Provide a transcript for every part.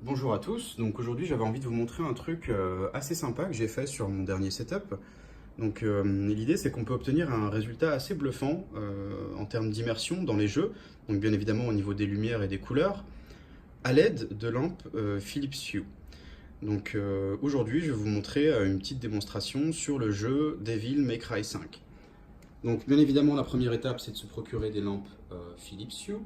Bonjour à tous, donc aujourd'hui j'avais envie de vous montrer un truc assez sympa que j'ai fait sur mon dernier setup. Donc l'idée c'est qu'on peut obtenir un résultat assez bluffant en termes d'immersion dans les jeux, donc bien évidemment au niveau des lumières et des couleurs, à l'aide de lampes Philips Hue. Donc aujourd'hui je vais vous montrer une petite démonstration sur le jeu Devil May Cry 5. Donc bien évidemment la première étape c'est de se procurer des lampes Philips Hue.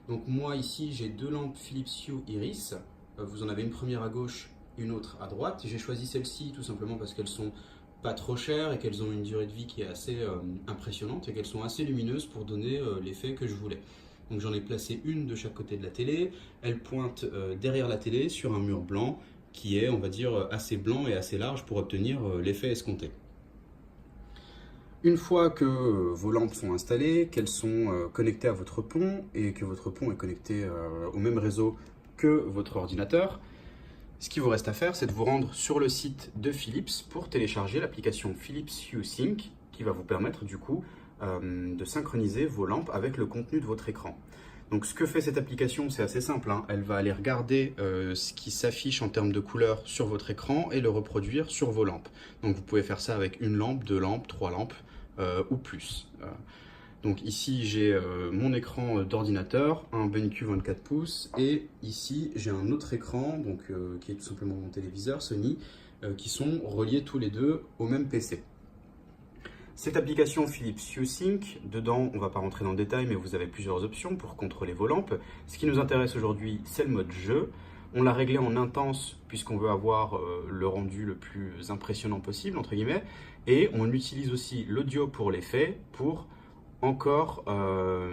Donc moi ici j'ai deux lampes Philips Hue Iris. Vous en avez une première à gauche, une autre à droite. J'ai choisi celle-ci tout simplement parce qu'elles sont pas trop chères et qu'elles ont une durée de vie qui est assez impressionnante et qu'elles sont assez lumineuses pour donner l'effet que je voulais. Donc j'en ai placé une de chaque côté de la télé. Elle pointe derrière la télé sur un mur blanc qui est, on va dire, assez blanc et assez large pour obtenir l'effet escompté. Une fois que vos lampes sont installées, qu'elles sont connectées à votre pont et que votre pont est connecté au même réseau que votre ordinateur, ce qu'il vous reste à faire, c'est de vous rendre sur le site de Philips pour télécharger l'application Philips Hue Sync qui va vous permettre du coup de synchroniser vos lampes avec le contenu de votre écran. Donc ce que fait cette application, c'est assez simple, hein. Elle va aller regarder ce qui s'affiche en termes de couleurs sur votre écran et le reproduire sur vos lampes. Donc vous pouvez faire ça avec une lampe, deux lampes, trois lampes ou plus. Donc ici j'ai mon écran d'ordinateur, un BenQ 24 pouces, et ici j'ai un autre écran donc, qui est tout simplement mon téléviseur Sony, qui sont reliés tous les deux au même PC. Cette application Philips Hue Sync, dedans on ne va pas rentrer dans le détail mais vous avez plusieurs options pour contrôler vos lampes. Ce qui nous intéresse aujourd'hui c'est le mode jeu. On l'a réglé en intense puisqu'on veut avoir le rendu le plus impressionnant possible entre guillemets, et on utilise aussi l'audio pour l'effet pour encore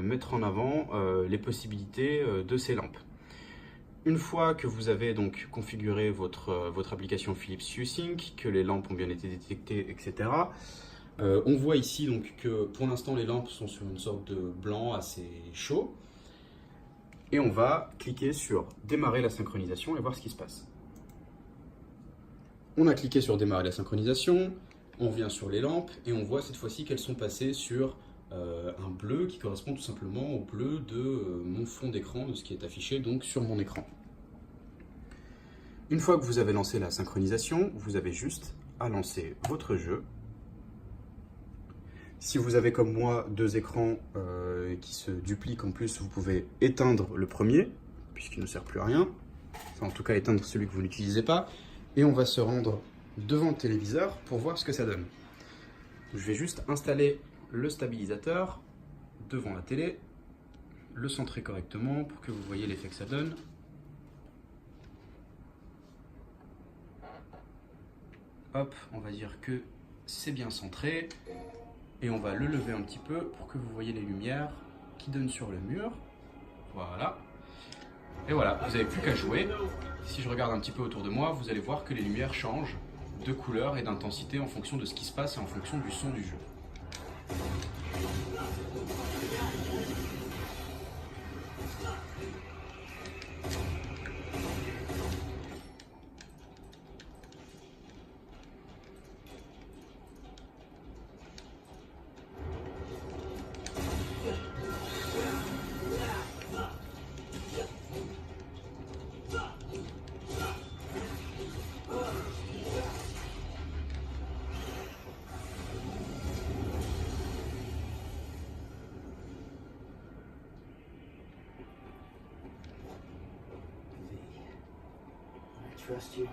mettre en avant les possibilités de ces lampes. Une fois que vous avez donc configuré votre application Philips Hue Sync, que les lampes ont bien été détectées, etc., on voit ici donc que pour l'instant les lampes sont sur une sorte de blanc assez chaud. Et on va cliquer sur démarrer la synchronisation et voir ce qui se passe. On a cliqué sur démarrer la synchronisation, on vient sur les lampes et on voit cette fois-ci qu'elles sont passées sur un bleu qui correspond tout simplement au bleu de mon fond d'écran, de ce qui est affiché donc sur mon écran. Une fois que vous avez lancé la synchronisation, vous avez juste à lancer votre jeu. Si vous avez comme moi deux écrans qui se dupliquent en plus, vous pouvez éteindre le premier, puisqu'il ne sert plus à rien. Enfin, en tout cas, éteindre celui que vous n'utilisez pas. Et on va se rendre devant le téléviseur pour voir ce que ça donne. Je vais juste installer le stabilisateur devant la télé, le centrer correctement pour que vous voyez l'effet que ça donne. Hop, on va dire que c'est bien centré. Et on va le lever un petit peu pour que vous voyez les lumières qui donnent sur le mur. Voilà. Et voilà, vous n'avez plus qu'à jouer. Si je regarde un petit peu autour de moi, vous allez voir que les lumières changent de couleur et d'intensité en fonction de ce qui se passe et en fonction du son du jeu. Trust you.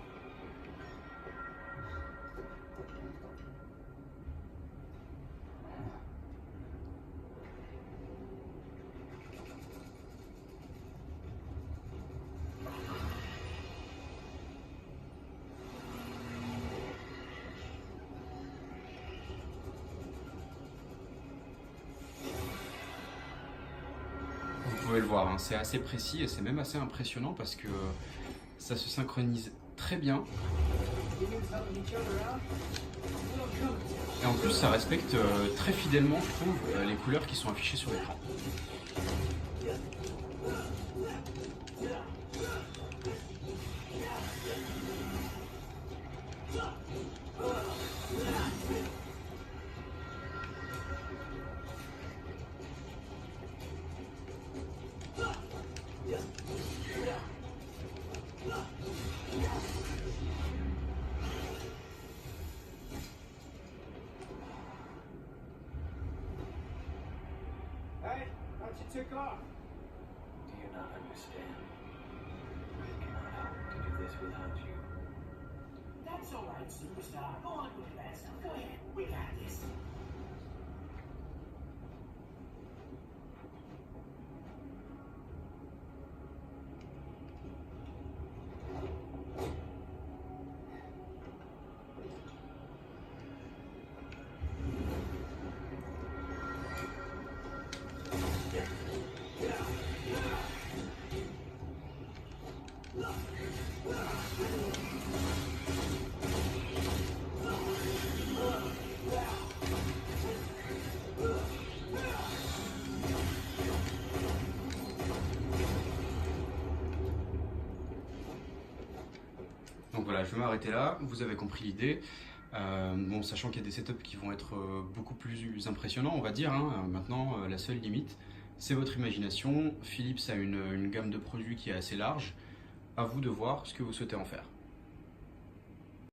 Vous pouvez le voir, hein, c'est assez précis et c'est même assez impressionnant parce que ça se synchronise très bien. Et en plus, ça respecte très fidèlement, je trouve, les couleurs qui sont affichées sur l'écran. tick off. Do you not understand? I cannot help to do this without you. That's all right, superstar. Go on with that stuff. Go ahead. We got this. Donc voilà, je vais m'arrêter là, vous avez compris l'idée. Bon, sachant qu'il y a des setups qui vont être beaucoup plus impressionnants, on va dire. Hein. Maintenant, la seule limite, c'est votre imagination. Philips a une gamme de produits qui est assez large. À vous de voir ce que vous souhaitez en faire.